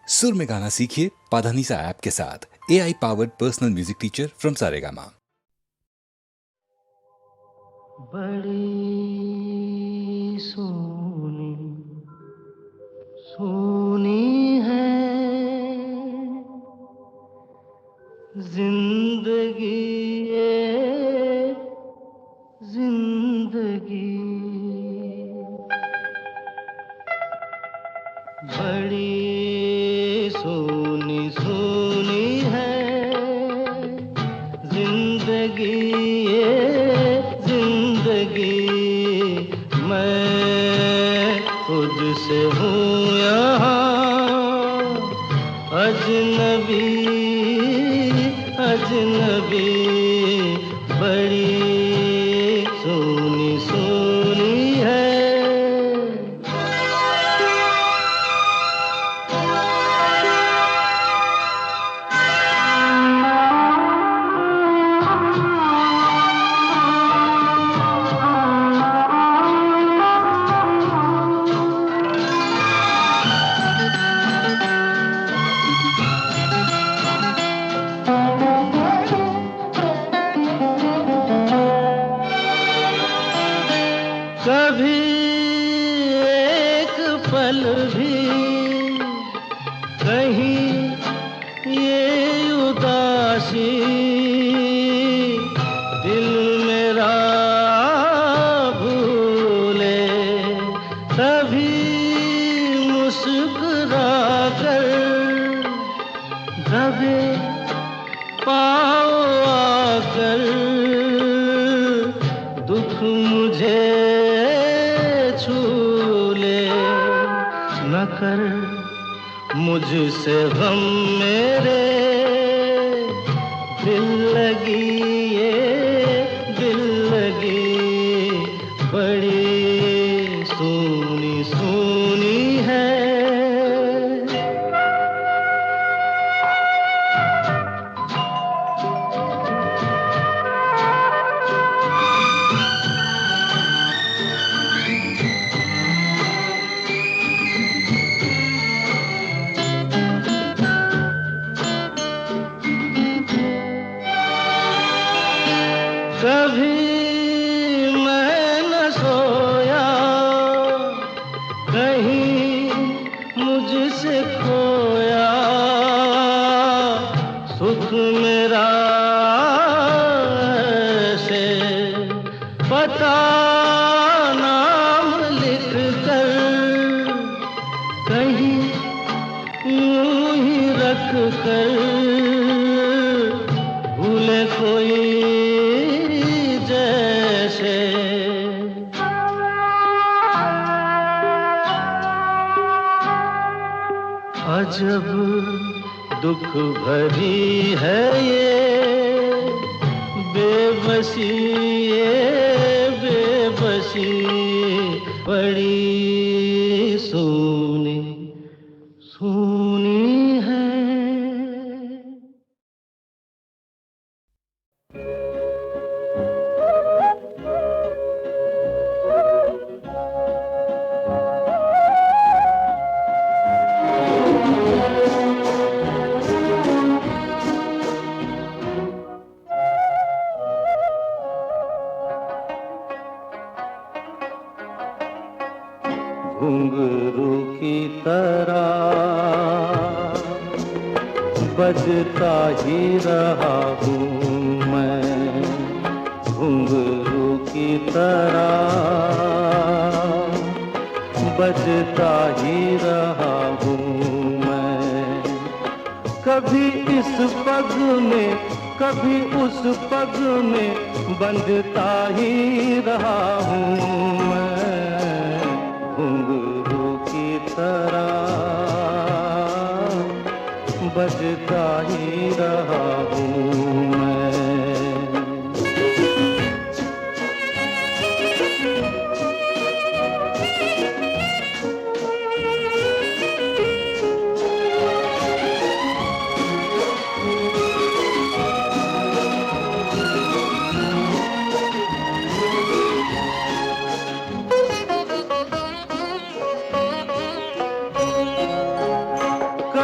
सुर में गाना सीखिए पाधानीसा ऐप के साथ। AI powered personal music teacher from Saregama. बड़ी सोनी सोनी है जिंदगी ये जिंदगी, बड़ी सोनी सोनी है जिंदगी ये जिंदगी। मैं खुद से हूँ यहाँ अजनबी अजनबी, बड़ी सोनी सोनी है। कभी एक पल भी कहीं ये उदासी दिल मेरा भूले, तभी मुस्कुरा कर दबे पाँव आकर दुख मुझे न कर मुझसे गम मेरे दिल लगी ये दिल लगी, बड़ी सोनी सोनी है। कभी मैं न सोया कहीं मुझसे खोया, सुख मेरा से पता नाम लिख कर कहीं यूं ही रख कर भूले कोई जैसे। अजब दुख भरी है ये बेबसी ये बेबसी, बड़ी सोनी सोनी है। घुंघरू की तरह बजता ही रहा हूँ मैं, घुंघरू की तरह बजता ही रहा हूँ मैं। कभी इस पग में कभी उस पग में बंधता ही रहा हूँ मैं, घुंघरू की तरह बजता ही रहा हूँ मैं।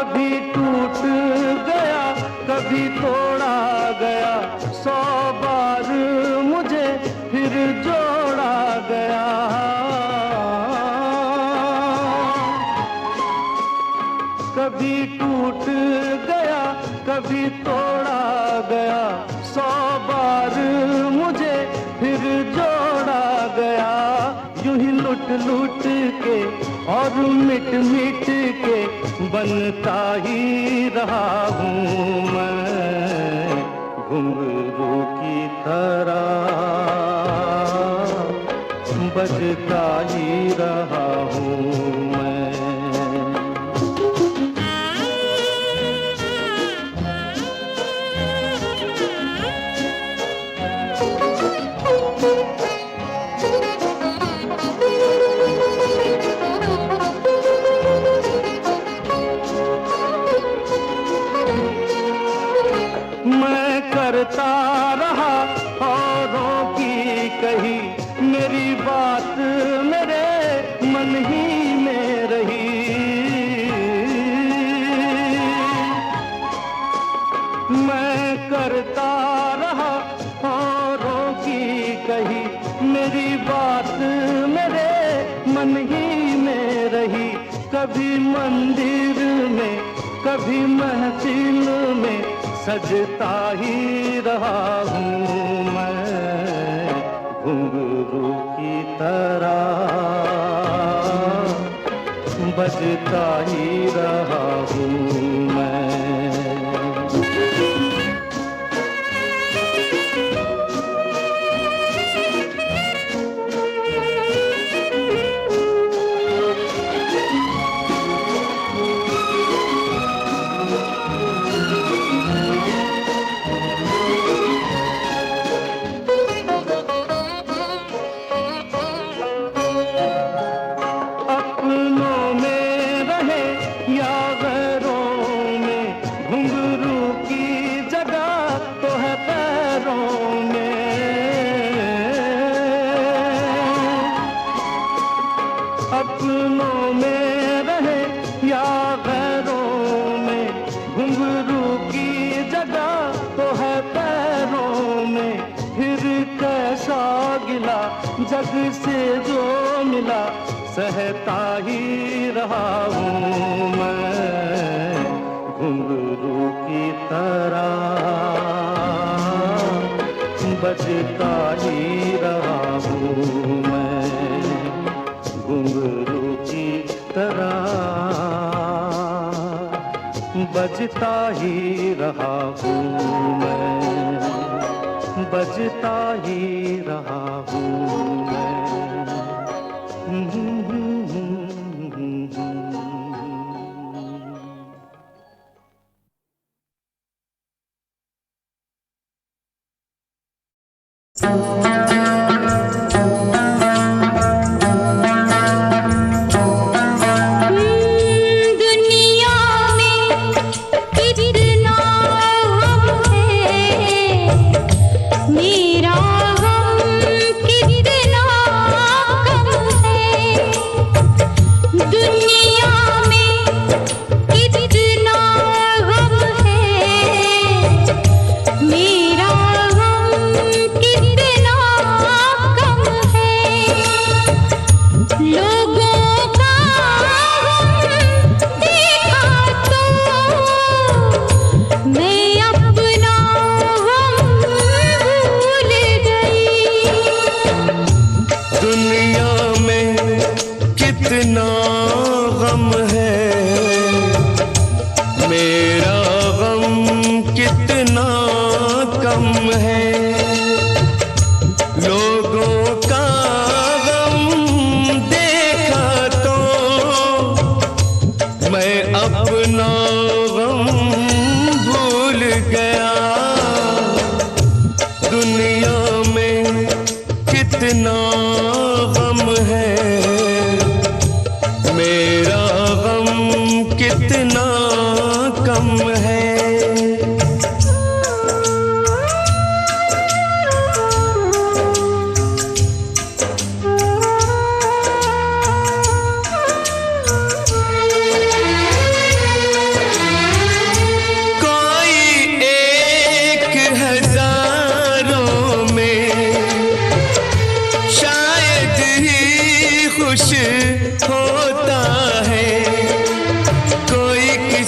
कभी टूट गया कभी तोड़ा गया, 100 बार मुझे फिर जोड़ा गया। कभी टूट गया कभी तोड़ा गया, 100 बार मुझे फिर जोड़ा गया। यूं ही लुट लुट के और मिट मिट के बनता ही रहा हूँ मैं, घुंघरू की तरह बजता ही रहा हूँ मैं। करता रहा औरों की कही, मेरी बात मेरे मन ही में रही। मैं करता रहा औरों की कही, मेरी बात मेरे मन ही में रही। कभी मंदिर में कभी महफिल में सजता ही रहा हूँ मैं, घुंघरू की तरह बजता ही रहा हूँ मैं। अपनों में रहे या गैरों में, घुंघरू की जगह तो है पैरों में। फिर कैसा गिला जग से जो मिला, सहता ही रहा हूँ मैं, घुंघरू की तरह बजता ही रहा हूँ मैं, घुंघरू की तरह बजता ही रहा हूँ मैं, बजता ही रहा हूँ मैं।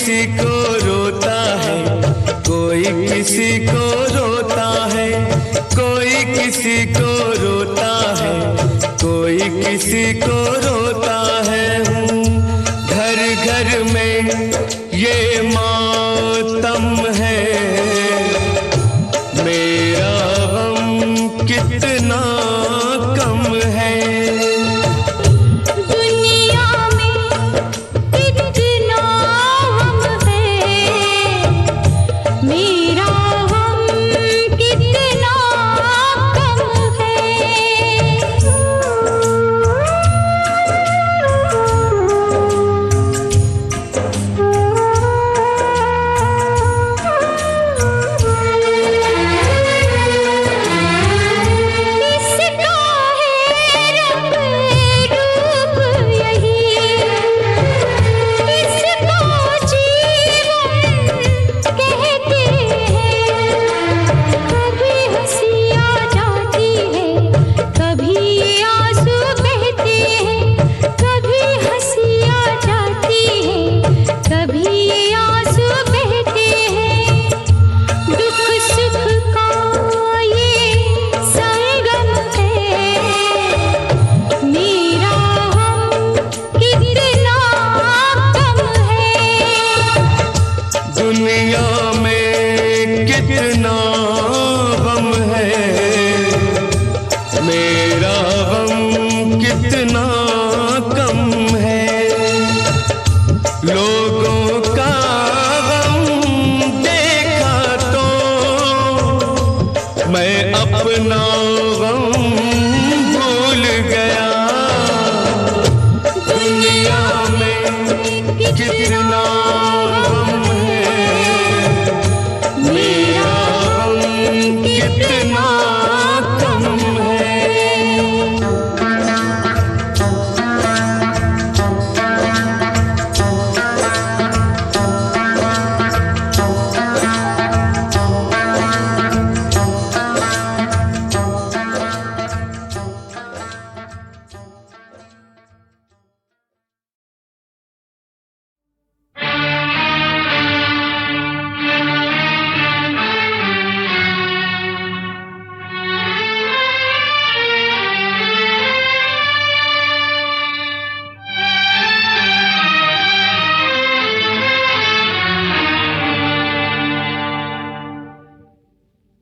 किसी को रोता है, कोई किसी को रोता है, कोई किसी को रोता है, कोई किसी को रोता है। घर घर में ये मातम है, मेरा गम कितना कम है। दुनिया में कितना गम है, मेरा गम कितना कम इसका है रंग रूप यही, इसको जीवन कहते हैं। कभी हंसी आ जाती है, कभी आंसू बहते हैं, कभी हंसी आ जाती है, कभी आंसू बहते हैं। दुख सुख का ये संगम है, मेरा गम कितना कम है। दुनिया में कितना गम है, मेरा गम कितना कम है। लोगों का गम देखा तो मैं अपना गम भूल गया। दुनिया में कितना गम है, मेरा गम कितना कम है।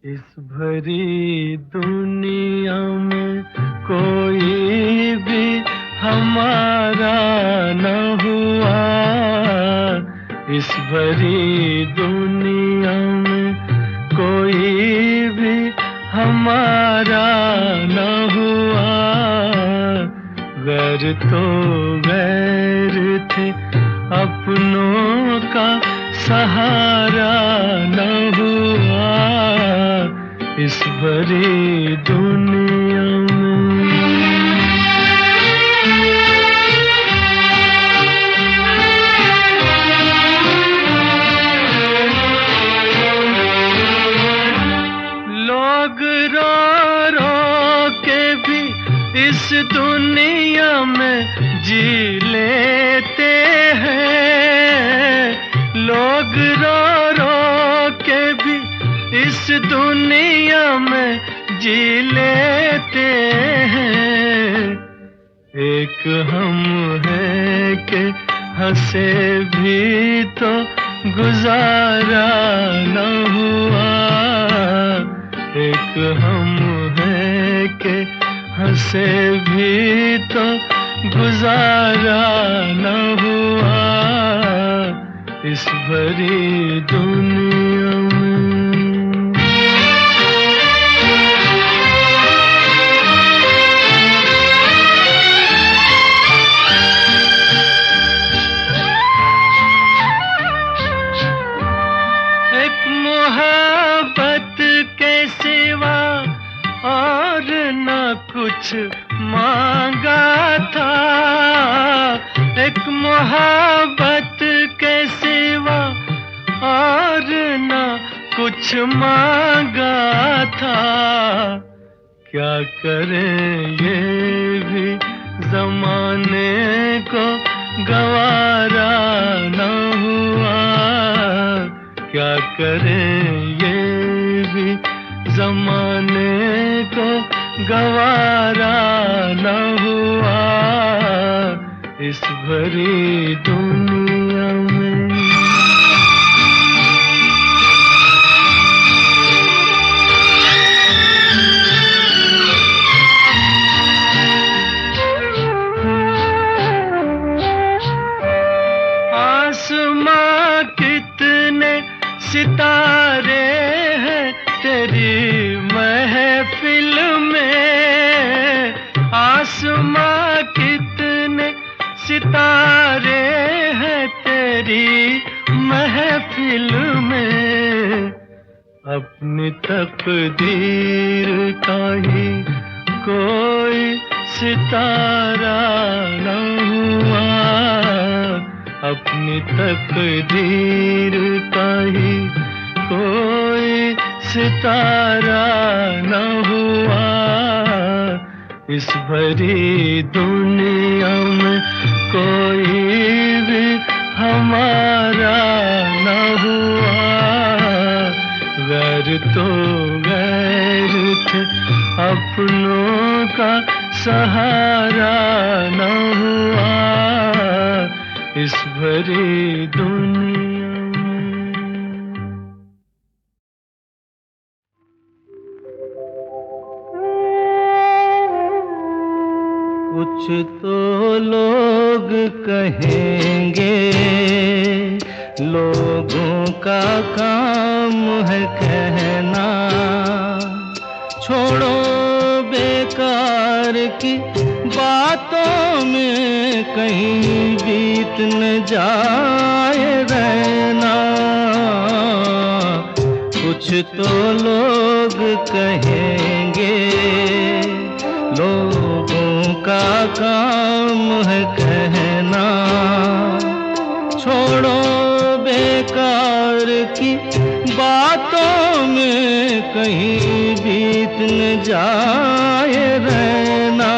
इस भरी दुनिया में कोई भी हमारा न हुआ, इस भरी दुनिया में कोई भी हमारा न हुआ। गैर तो गैर थे, अपनों का सहारा न हुआ, इस भरी दुनिया में। लोग रो रो के भी इस दुनिया में जी लेते हैं। लोग रो रो के भी इस दुनिया में जी लेते हैं। एक हम है कि हंसे भी तो गुजारा न हुआ, एक हम है कि हंसे भी तो गुजारा न हुआ, इस भरी दुनिया में। एक मोहब्बत के सिवा और न कुछ मांगा था, एक मोहब्बत के सिवा और न कुछ मांगा था। क्या करें ये भी जमाने को गवारा न हुआ, क्या करें ये भी जमाने को गवारा न हुआ इस भरी दुनिया में। आसमां कितने सितारे हैं तेरी महफिल में, आसमां कितने सितारे हैं तेरी महफिल में। अपनी तकदीर का ही कोई सितारा न हुआ, अपनी तकदीर का ही कोई सितारा न हुआ इस भरी दुनिया में कोई भी हमारा न हुआ। गैर तो गैर थे अपनों का सहारा न हुआ इस भरी दुनिया में। कुछ तो लोग कहेंगे लोगों का काम है कहना, छोड़ो बेकार की बातों में कहीं बीत न जाए रहना। कुछ तो लोग कहेंगे लोगों का काम है कहना, छोड़ो बेकार की बातों में कहीं बीत न जाए रहना।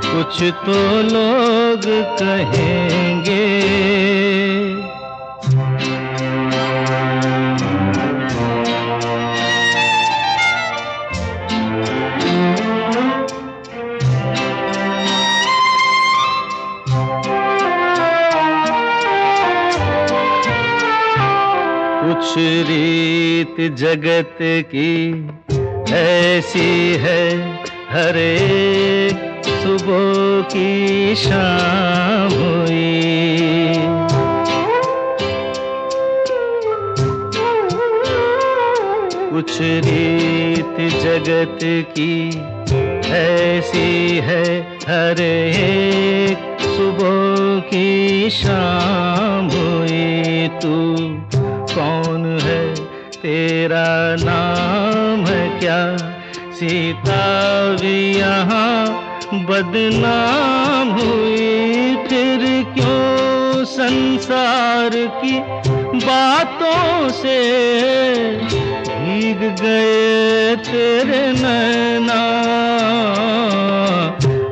कुछ तो लोग कहेंगे कुछ रीत जगत की ऐसी है हर एक सुबह की शाम हुई। कुछ रीत जगत की ऐसी है हर एक सुबह की शाम हुई। तू कौन है तेरा नाम है क्या, सीता भी यहाँ बदनाम हुई। फिर क्यों संसार की बातों से भीग गए तेरे नैना।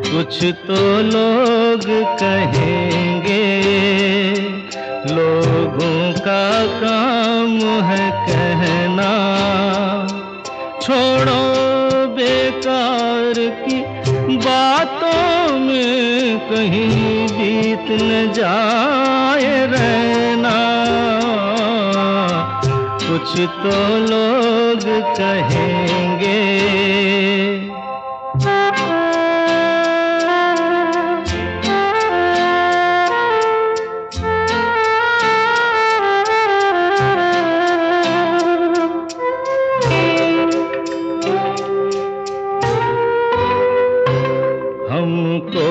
कुछ तो लोग कहेंगे लोगों का काम है कहना, छोड़ो बेकार की बातों में कहीं बीत न जाए रहना। कुछ तो लोग कहेंगे हमको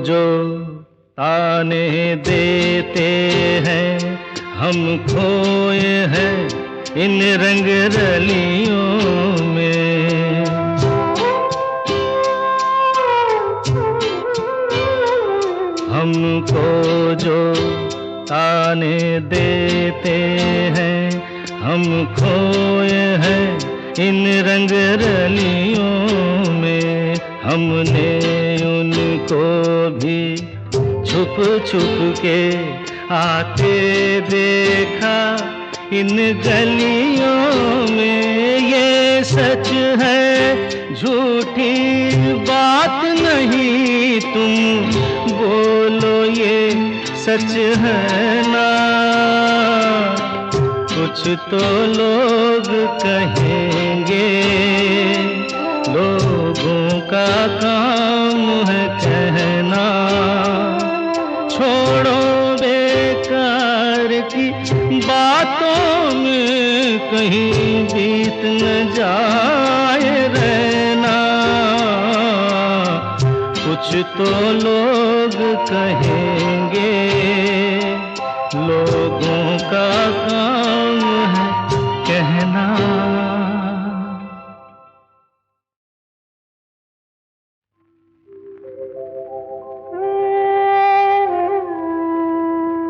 जो ताने देते हैं हम खोए हैं इन रंग रलियों में। हमको जो ताने देते हैं हम खोए हैं इन रंग रलियों में। हमने उनको भी छुप छुप के आते देखा इन गलियों में। ये सच है झूठी बात नहीं, तुम बोलो ये सच है ना। कुछ तो लोग कहेंगे, लोगों का काम है कहना। छोड़ो बेकार की बातों में कहीं बीत न जाए रहना। कुछ तो लोग कहेंगे, लोगों का काम है कहना।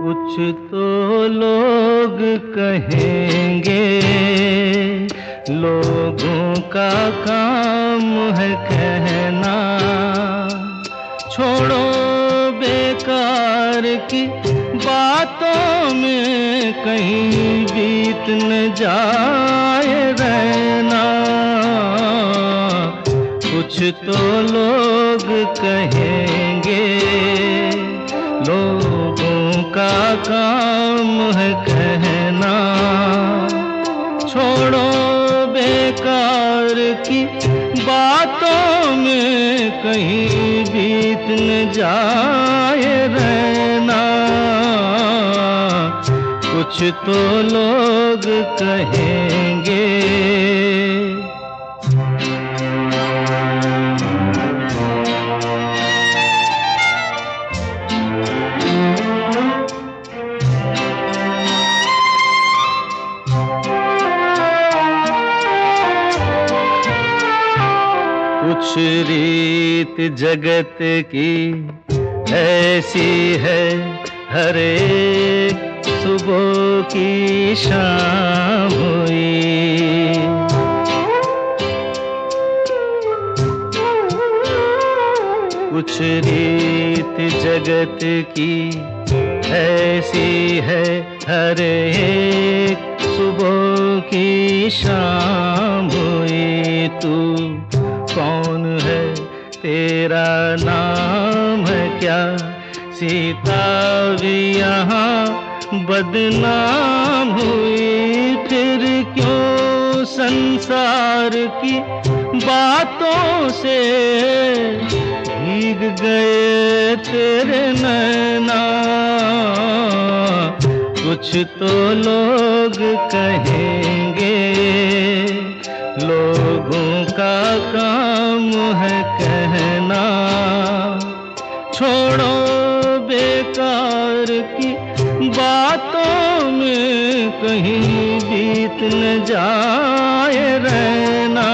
कुछ तो लोग कहेंगे, लोगों का काम है कहना। छोड़ो बेकार की बातों में कहीं बीत न जाए रहना। कुछ तो लोग कहेंगे, लोगों का काम है कहना। छोड़ो बेकार की बातों में कहीं बीत न जाए रहना। कुछ तो लोग कहेंगे। कुछ रीत जगत की ऐसी है, हर एक सुबह की शाम हुई। कुछ रीत जगत की ऐसी है, हर एक सुबह की शाम हुई। तू कौन है, तेरा नाम है क्या? सीता भी यहाँ बदनाम हुई। फिर क्यों संसार की बातों से भीग गए तेरे नैना? कुछ तो लोग कहेंगे, लोगों का काम है कहना। छोड़ो बेकार की बातों में कहीं बीत न जाए रहना।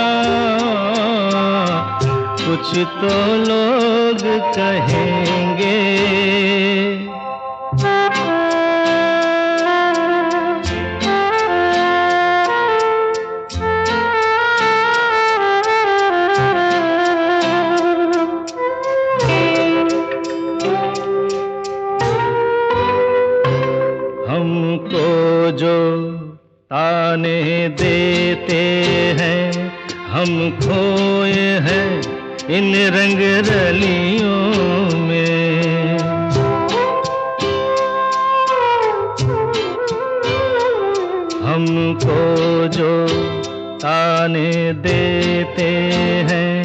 कुछ तो लोग कहेंगे। हमको जो ताने देते हैं, हम खोए हैं इन रंग रलियों में। हमको जो ताने देते हैं,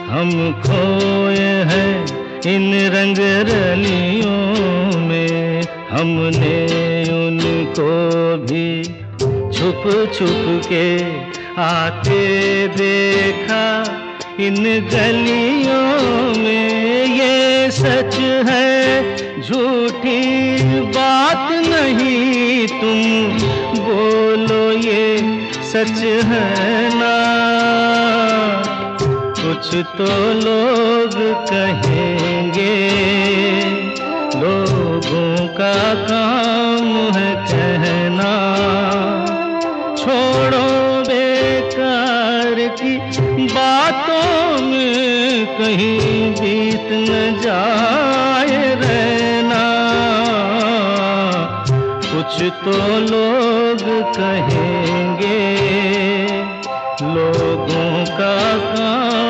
हम खोए हैं इन रंग रलियों में। हमने उनको भी छुप छुप के आते देखा इन गलियों में। ये सच है झूठी बात नहीं, तुम बोलो ये सच है ना। कुछ तो लोग कहेंगे, लोगों का काम है कहना। छोड़ो बेकार की बातों में कहीं बीत न जाए रहना। कुछ तो लोग कहेंगे, लोगों का काम